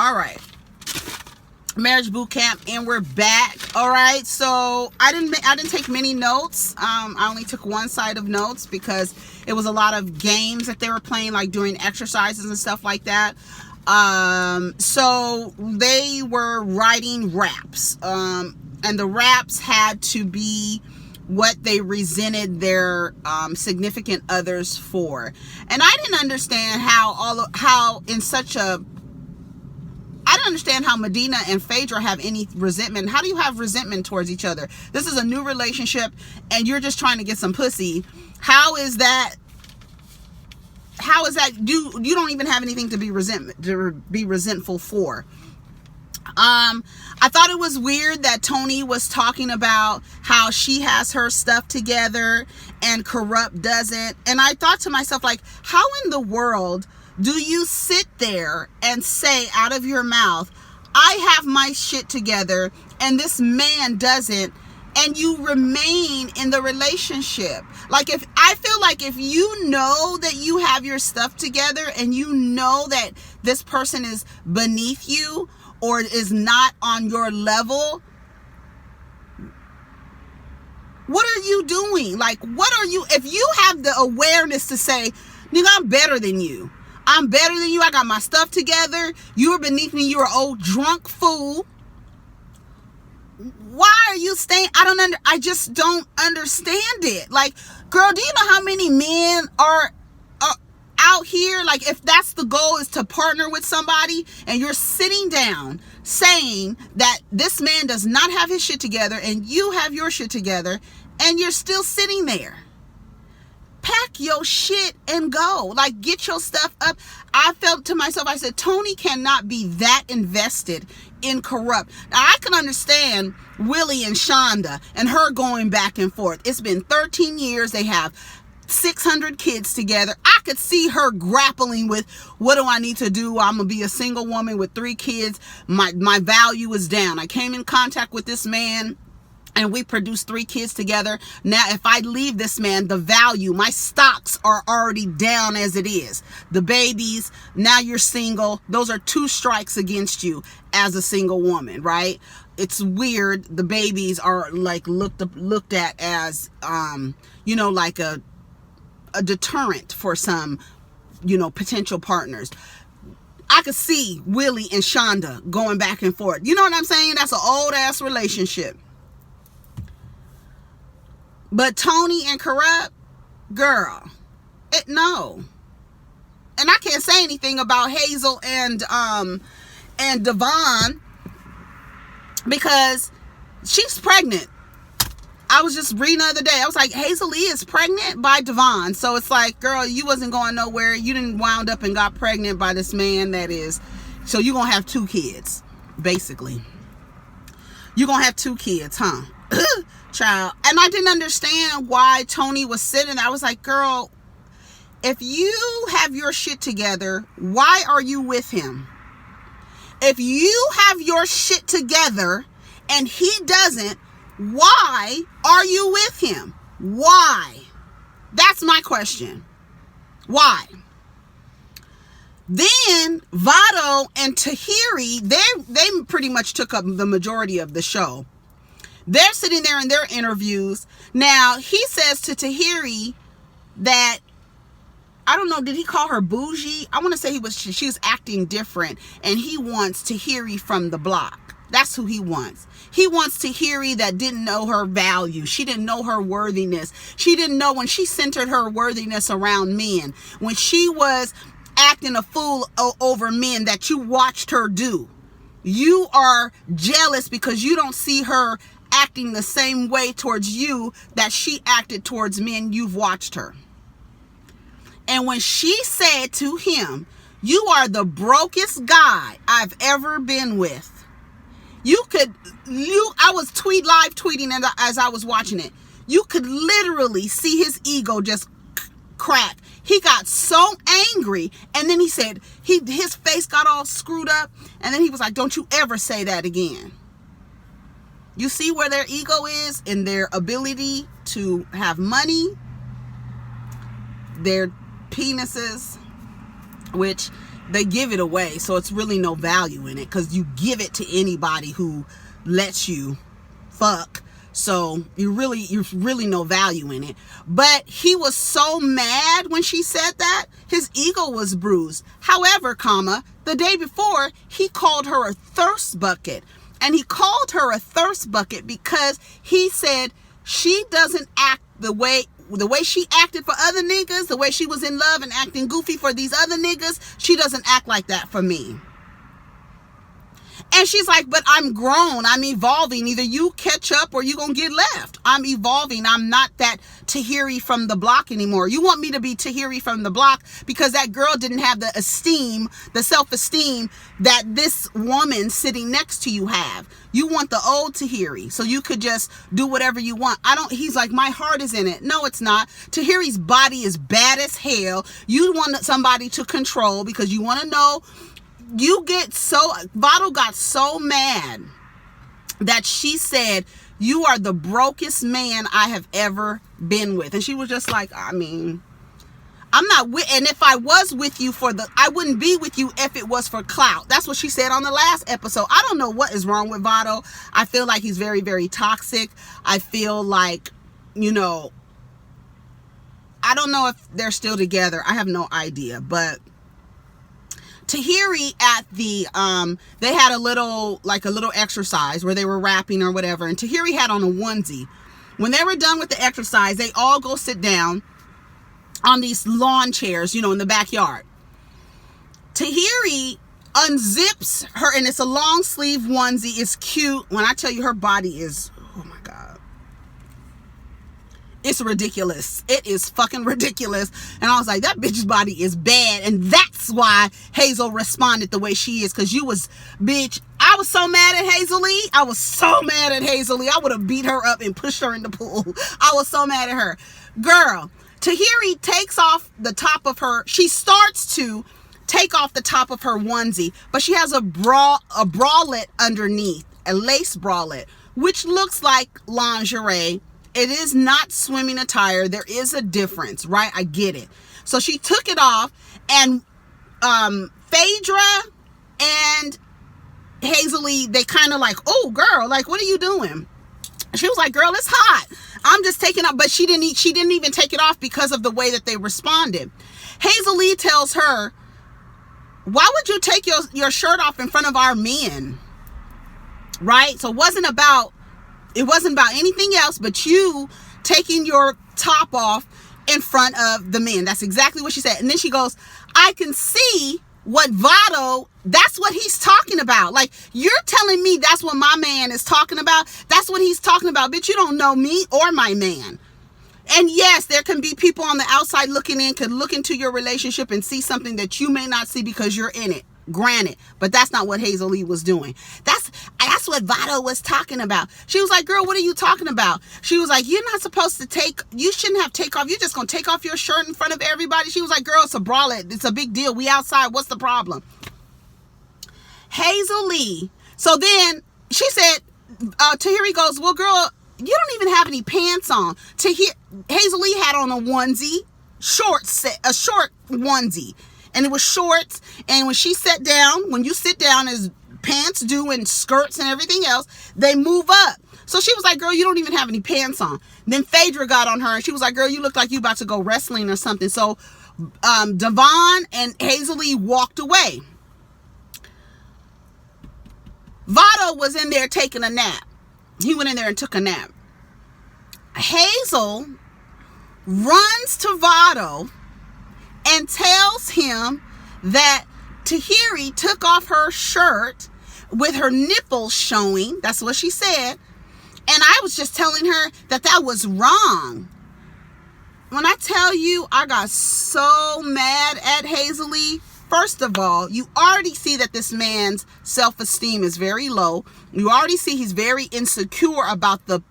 All right. Marriage boot camp, and we're back. All right, so I didn't take many notes. I only took one side of notes because it was a lot of games that they were playing, like doing exercises and stuff like that. So they were writing raps, and the raps had to be what they resented their significant others for. And I didn't understand I don't understand how Medina and Phaedra have any resentment. How do you have resentment towards each other? This is a new relationship and you're just trying to get some pussy. How is that you don't even have anything to be resentful for? I thought it was weird that Tony was talking about how she has her stuff together and Kurupt doesn't. And I thought to myself, like, how in the world do you sit there and say out of your mouth, I have my shit together and this man doesn't, and you remain in the relationship? Like, I feel like if you know that you have your stuff together and you know that this person is beneath you or is not on your level, what are you doing? Like, if you have the awareness to say, nigga, I'm better than you. I'm better than you. I got my stuff together. You're beneath me. You're an old drunk fool. Why are you staying? I just don't understand it. Like, girl, do you know how many men are out here? Like, if that's the goal, is to partner with somebody and you're sitting down saying that this man does not have his shit together and you have your shit together and you're still sitting there. Pack your shit and go. Like, get your stuff up. I felt to myself, I said, Tony cannot be that invested in Kurupt. Now, I can understand Willie and Shonda and her going back and forth. It's been 13 years. They have 600 kids together. I could see her grappling with, what do I need to do? I'm going to be a single woman with 3 kids. My value is down. I came in contact with this man and we produced 3 kids together. Now, if I leave this man, the value, my stocks are already down as it is. The babies, now you're single. Those are 2 strikes against you as a single woman, right? It's weird. The babies are like looked at as, like a deterrent for some, potential partners. I could see Willie and Shonda going back and forth. You know what I'm saying? That's an old ass relationship. But Tony and Kurupt, girl, no. And I can't say anything about Hazel and Devon because she's pregnant. I was just reading the other day. I was like, Hazel-E is pregnant by Devon. So it's like, girl, you wasn't going nowhere. You didn't wound up and got pregnant by this man that is. So you're going to have 2 kids, basically. You're going to have 2 kids, huh? Child. And I didn't understand why Tony was sitting there. I was like, girl, if you have your shit together, why are you with him? If you have your shit together and he doesn't, why are you with him? Why? That's my question. Why? Then Vado and Tahiry, they pretty much took up the majority of the show. They're sitting there in their interviews. Now, he says to Tahiry that, I don't know, did he call her bougie? I want to say she was acting different, and he wants Tahiry from the block. That's who he wants. He wants Tahiry that didn't know her value. She didn't know her worthiness. She didn't know when she centered her worthiness around men. When she was acting a fool over men that you watched her do. You are jealous because you don't see her acting the same way towards you that she acted towards men you've watched her. And when she said to him, you are the brokest guy I've ever been with. I was live tweeting as I was watching it. You could literally see his ego just crack. He got so angry, and then he said, his face got all screwed up, and then he was like, don't you ever say that again. You see where their ego is in their ability to have money, their penises, which they give it away, so it's really no value in it, because you give it to anybody who lets you fuck. So you're really no value in it. But he was so mad when she said that, his ego was bruised. However, the day before, he called her a thirst bucket. And he called her a thirst bucket because he said she doesn't act the way she acted for other niggas, the way she was in love and acting goofy for these other niggas. She doesn't act like that for me. And she's like, but I'm grown. I'm evolving. Either you catch up or you gonna get left. I'm evolving. I'm not that Tahiry from the block anymore. You want me to be Tahiry from the block because that girl didn't have the esteem, the self-esteem that this woman sitting next to you have. You want the old Tahiry, so you could just do whatever you want. He's like, my heart is in it. No, it's not. Tahiry's body is bad as hell. You want somebody to control because you want to know. Vado got so mad that she said, you are the brokest man I have ever been with. And she was just like, I mean, I'm not with, and if I was with you I wouldn't be with you if it was for clout. That's what she said on the last episode. I don't know what is wrong with Vado. I feel like he's very, very toxic. I feel like, I don't know if they're still together. I have no idea, but Tahiry at the they had a little exercise where they were rapping or whatever, and Tahiry had on a onesie. When they were done with the exercise, they all go sit down on these lawn chairs, in the backyard. Tahiry unzips her, and it's a long sleeve onesie. It's cute. When I tell you, her body is, oh my God, it's ridiculous. It is fucking ridiculous. And I was like, that bitch's body is bad. And that's why Hazel responded the way she is. Because bitch, I was so mad at Hazel-E. I was so mad at Hazel-E. I would have beat her up and pushed her in the pool. I was so mad at her. Girl, Tahiry takes off the top of her. She starts to take off the top of her onesie. But she has a bralette underneath. A lace bralette. Which looks like lingerie. It is not swimming attire. There is a difference, right? I get it. So she took it off, and Phaedra and Hazel-E, they kind of like, oh, girl, like, what are you doing? She was like, girl, it's hot. I'm just taking off. But she didn't even take it off because of the way that they responded. Hazel-E tells her, why would you take your shirt off in front of our men? Right? So it wasn't about anything else but you taking your top off in front of the men. That's exactly what she said. And then she goes, I can see what Vado, that's what he's talking about. Like, you're telling me that's what my man is talking about? That's what he's talking about. Bitch, you don't know me or my man. And yes, there can be people on the outside looking in, could look into your relationship and see something that you may not see because you're in it. Granted, but that's not what Hazel-E was doing. That's what Vado was talking about. She was like, girl, what are you talking about? She was like, you're not supposed to you shouldn't have take off. You're just going to take off your shirt in front of everybody. She was like, girl, it's a bralette. It's a big deal. We outside. What's the problem? Hazel-E. So then she said, Tahiry goes, well, girl, you don't even have any pants on. Hazel-E had on a onesie, a short onesie. And it was shorts. And when she sat down, when you sit down as pants do and skirts and everything else, they move up. So she was like, girl, you don't even have any pants on. Then Phaedra got on her and she was like, girl, you look like you about to go wrestling or something. So Devon and Hazel-E walked away. Vado was in there taking a nap. He went in there and took a nap. Hazel runs to Vado and tells him that Tahiry took off her shirt with her nipples showing. That's what she said. And I was just telling her that was wrong. When I tell you, I got so mad at Hazel-E. First of all, you already see that this man's self-esteem is very low. You already see he's very insecure about the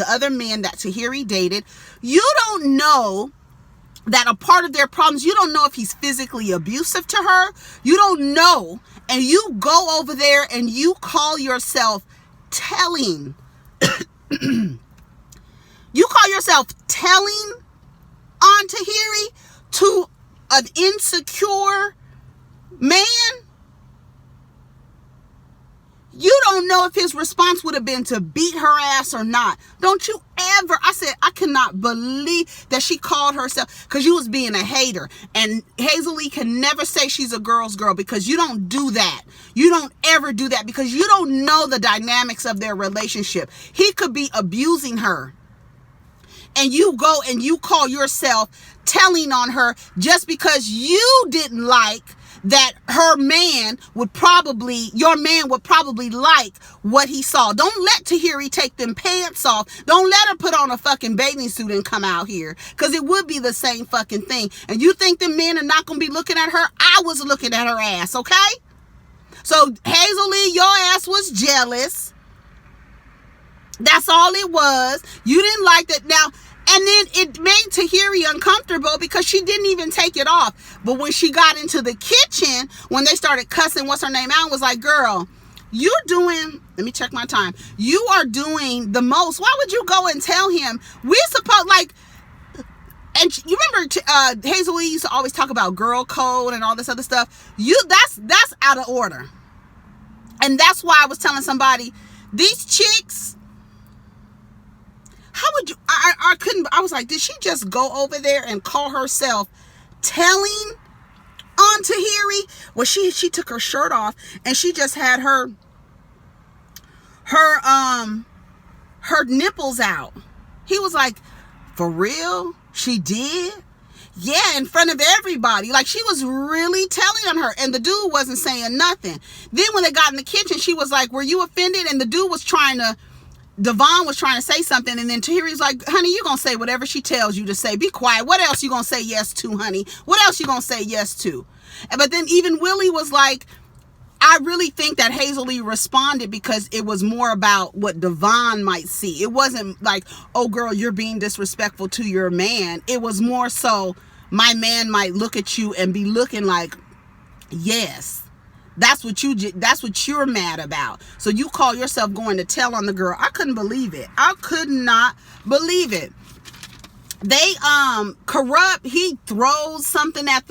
other men that Tahiry dated. You don't know that a part of their problems, you don't know if he's physically abusive to her. You don't know. And you go over there and you call yourself telling. You call yourself telling on Tahiry to an insecure man, you don't know if his response would have been to beat her ass or not. Don't you ever. I said, I cannot believe that she called herself, because you was being a hater. And Hazel-E can never say she's a girl's girl, because you don't do that. You don't ever do that, because you don't know the dynamics of their relationship. He could be abusing her, and you go and you call yourself telling on her just because you didn't like that your man would probably like what he saw. Don't let Tahiry take them pants off. Don't let her put on a fucking bathing suit and come out here, because it would be the same fucking thing. And you think the men are not going to be looking at her? I was looking at her ass, okay? So Hazel-E, your ass was jealous. That's all it was. You didn't like that. Now, and then it made Tahiry uncomfortable, because she didn't even take it off. But when she got into the kitchen, when they started cussing what's her name out, was like, girl, you're doing, let me check my time. You are doing the most. Why would you go and tell him? We're supposed, like, and you remember Hazel-E used to always talk about girl code and all this other stuff. That's out of order. And that's why I was telling somebody, these chicks, how would you, I couldn't, I was like, did she just go over there and call herself telling on Tahiry? Well, she took her shirt off and she just had her nipples out. He was like, for real? She did? Yeah, in front of everybody. Like, she was really telling on her, and the dude wasn't saying nothing. Then when they got in the kitchen, she was like, were you offended? And the dude was Devon was trying to say something, and then Tahiry's like, honey, you gonna say whatever she tells you to say. Be quiet. What else you gonna say yes to, honey? What else you gonna say yes to? But then even Willie was like, I really think that Hazel-E responded because it was more about what Devon might see. It wasn't like, oh girl, you're being disrespectful to your man. It was more so, my man might look at you and be looking like, yes, that's what you're mad about. So you call yourself going to tell on the girl. I couldn't believe it. I could not believe it. They Kurupt, he throws something at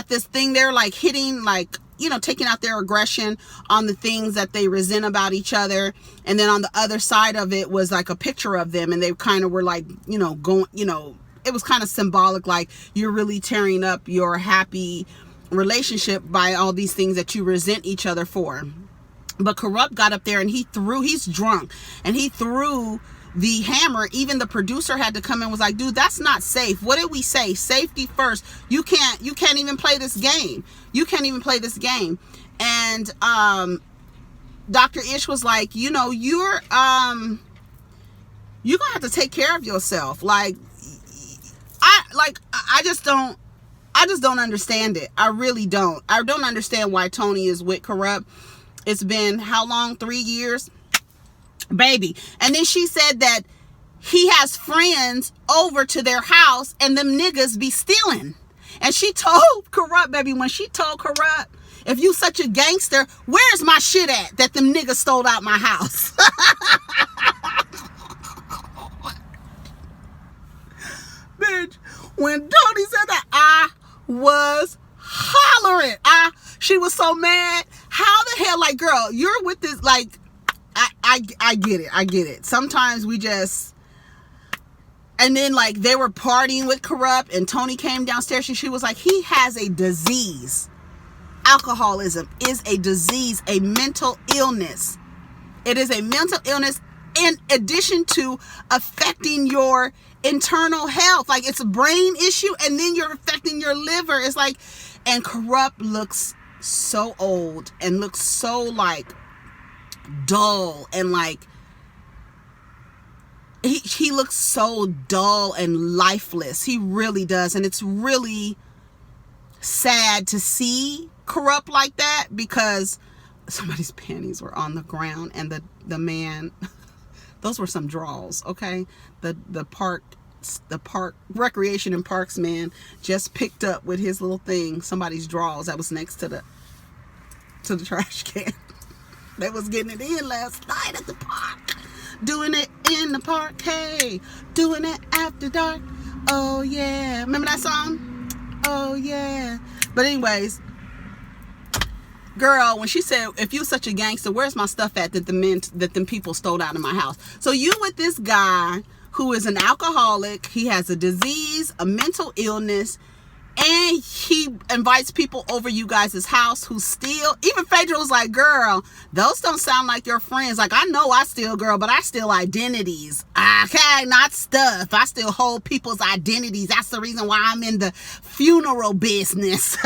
this thing. They're like hitting, like, you know, taking out their aggression on the things that they resent about each other. And then on the other side of it was like a picture of them, and they kind of were like, you know, going, you know, it was kind of symbolic, like you're really tearing up your happy relationship by all these things that you resent each other for. But Kurupt got up there and he's drunk, and he threw the hammer. Even the producer had to come in and was like, dude, that's not safe. What did we say? Safety first. You can't even play this game. You can't even play this game. And Dr. Ish was like, you know, you're gonna have to take care of yourself. Like, I just don't understand it. I really don't. I don't understand why Tony is with Kurupt. It's been how long? 3 years? Baby. And then she said that he has friends over to their house and them niggas be stealing. And she told Kurupt, baby, when she told Kurupt, if you such a gangster, where's my shit at that them niggas stole out my house? Bitch, when Tony said that, I was hollering. She was so mad. How the hell, like, girl, you're with this, like, I get it. I get it. Sometimes we just, and then like they were partying with Kurupt, and Tony came downstairs and she was like, he has a disease. Alcoholism is a disease, a mental illness. It is a mental illness in addition to affecting your internal health. Like, it's a brain issue, and then you're affecting your liver. It's like, and Kurupt looks so old and looks so like dull, and like he looks so dull and lifeless. He really does. And it's really sad to see Kurupt like that, because somebody's panties were on the ground, and the man, those were some draws, okay? The park recreation and parks man just picked up with his little thing somebody's drawers that was next to the trash can. They was getting it in last night at the park. Doing it in the park, hey. Doing it after dark. Oh yeah. Remember that song? Oh yeah. But anyways, girl, when she said, if you such a gangster, where's my stuff at that them people stole out of my house? So you with this guy who is an alcoholic, he has a disease, a mental illness, and he invites people over you guys' house who steal. Even Phaedra was like, girl, those don't sound like your friends. Like, I know I steal, girl, but I steal identities. Okay, not stuff. I still hold people's identities. That's the reason why I'm in the funeral business.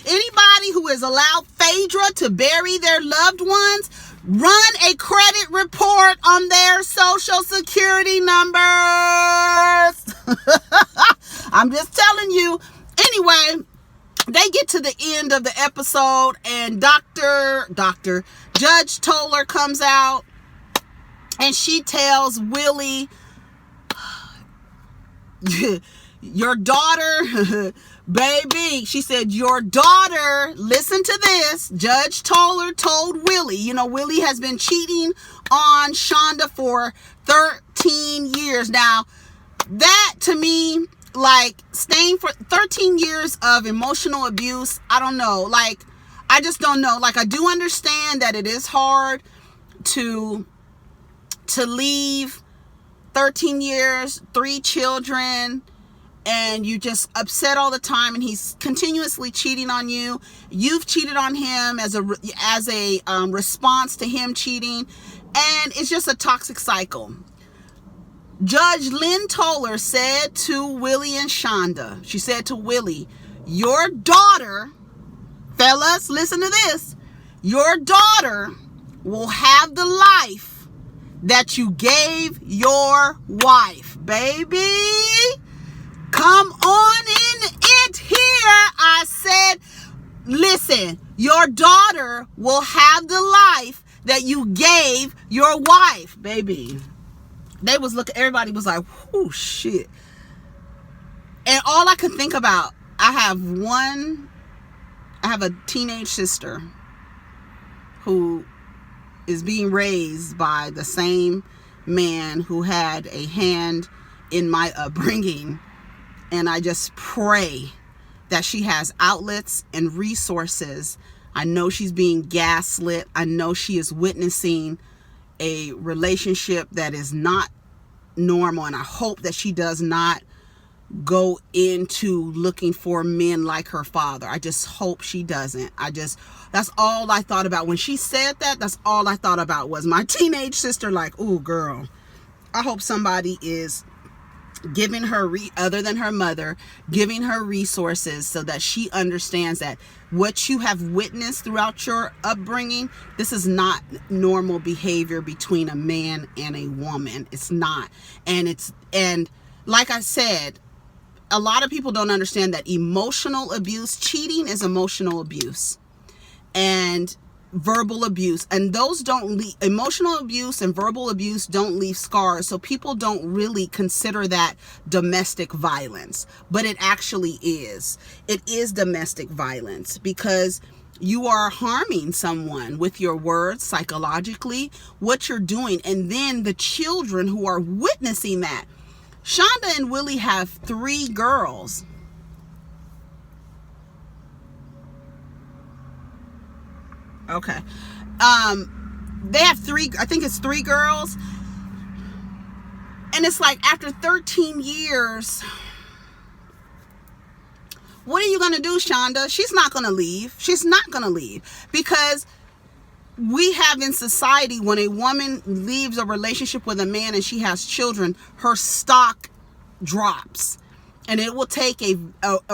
Anybody who has allowed Phaedra to bury their loved ones, run a credit report on their social security numbers. I'm just telling you. Anyway, they get to the end of the episode and Judge Toller comes out and she tells Willie, your daughter, baby, she said, your daughter, listen to this. Judge Toller told Willie, you know, Willie has been cheating on Shonda for 13 years. Now, that to me, like, staying for 13 years of emotional abuse, I don't know. Like, I just don't know. Like, I do understand that it is hard to leave 13 years, 3 children, and you just upset all the time, and he's continuously cheating on you. You've cheated on him as a response to him cheating, and it's just a toxic cycle. Judge Lynn Toller said to Willie and Shonda, she said to Willie, your daughter, fellas, listen to this, your daughter will have the life that you gave your wife. Baby, come on in it here. I said, listen, your daughter will have the life that you gave your wife, baby. They was looking, everybody was like, whoo, shit. And all I could think about, I have a teenage sister who is being raised by the same man who had a hand in my upbringing. And I just pray that she has outlets and resources. I know she's being gaslit. I know she is witnessing a relationship that is not normal, and I hope that she does not go into looking for men like her father. I just hope she doesn't. That's all I thought about when she said that. That's all I thought about was my teenage sister. Like, ooh, girl, I hope somebody is giving her, other than her mother, giving her resources so that she understands that what you have witnessed throughout your upbringing, this is not normal behavior between a man and a woman. It's not. And like I said, a lot of people don't understand that emotional abuse, cheating is emotional abuse, and verbal abuse, and those don't leave. Emotional abuse and verbal abuse don't leave scars, so people don't really consider that domestic violence, but it actually is. It is domestic violence because you are harming someone with your words, psychologically, what you're doing, and then the children who are witnessing that. Shonda and Willie have 3 girls. Okay. They have 3, I think it's 3 girls. And it's like, after 13 years, what are you going to do, Shonda? She's not going to leave. She's not going to leave. Because we have in society, when a woman leaves a relationship with a man and she has children, her stock drops. And it will take a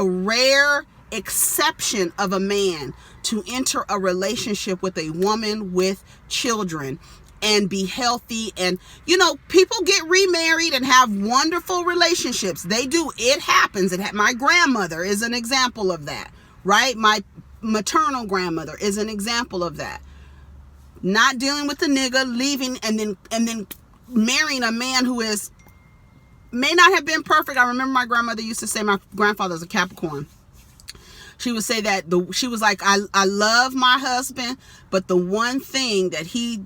rare exception of a man to enter a relationship with a woman with children and be healthy. And, you know, people get remarried and have wonderful relationships. They do. It happens. My grandmother is an example of that, right? My maternal grandmother is an example of that. Not dealing with the nigga, leaving, and then marrying a man who may not have been perfect. I remember my grandmother used to say, my grandfather's a Capricorn. She would say that she was like, I love my husband, but the one thing that he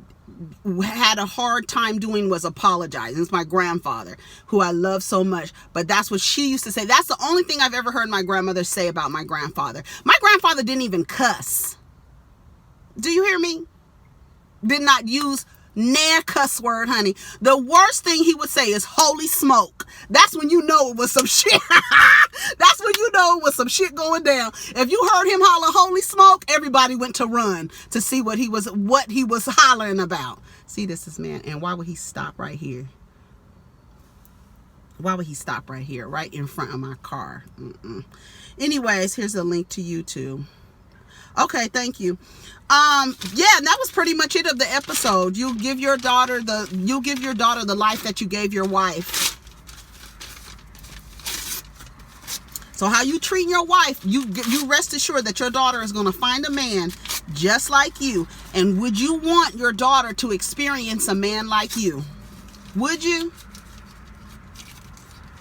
had a hard time doing was apologizing. It's my grandfather, who I love so much, but that's what she used to say. That's the only thing I've ever heard my grandmother say about my grandfather. My grandfather didn't even cuss. Do you hear me? Did not use near cuss word, honey. The worst thing he would say is holy smoke. That's when you know it was some shit. That's when you know it was some shit going down. If you heard him holler holy smoke, everybody went to run to see what he was hollering about. See, this is man. And why would he stop right here? Why would he stop right here, right in front of my car? Anyways, here's a link to YouTube. Okay, thank you. Yeah, and that was pretty much it of the episode. You give your daughter the life that you gave your wife. So how you treat your wife, you rest assured that your daughter is going to find a man just like you. And would you want your daughter to experience a man like you? Would you?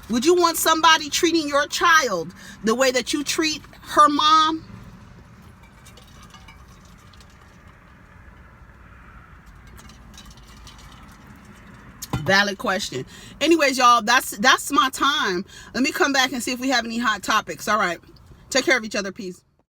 Would you want somebody treating your child the way that you treat her mom? Valid question. Anyways, y'all, that's my time. Let me come back and see if we have any hot topics. All right. Take care of each other. Peace.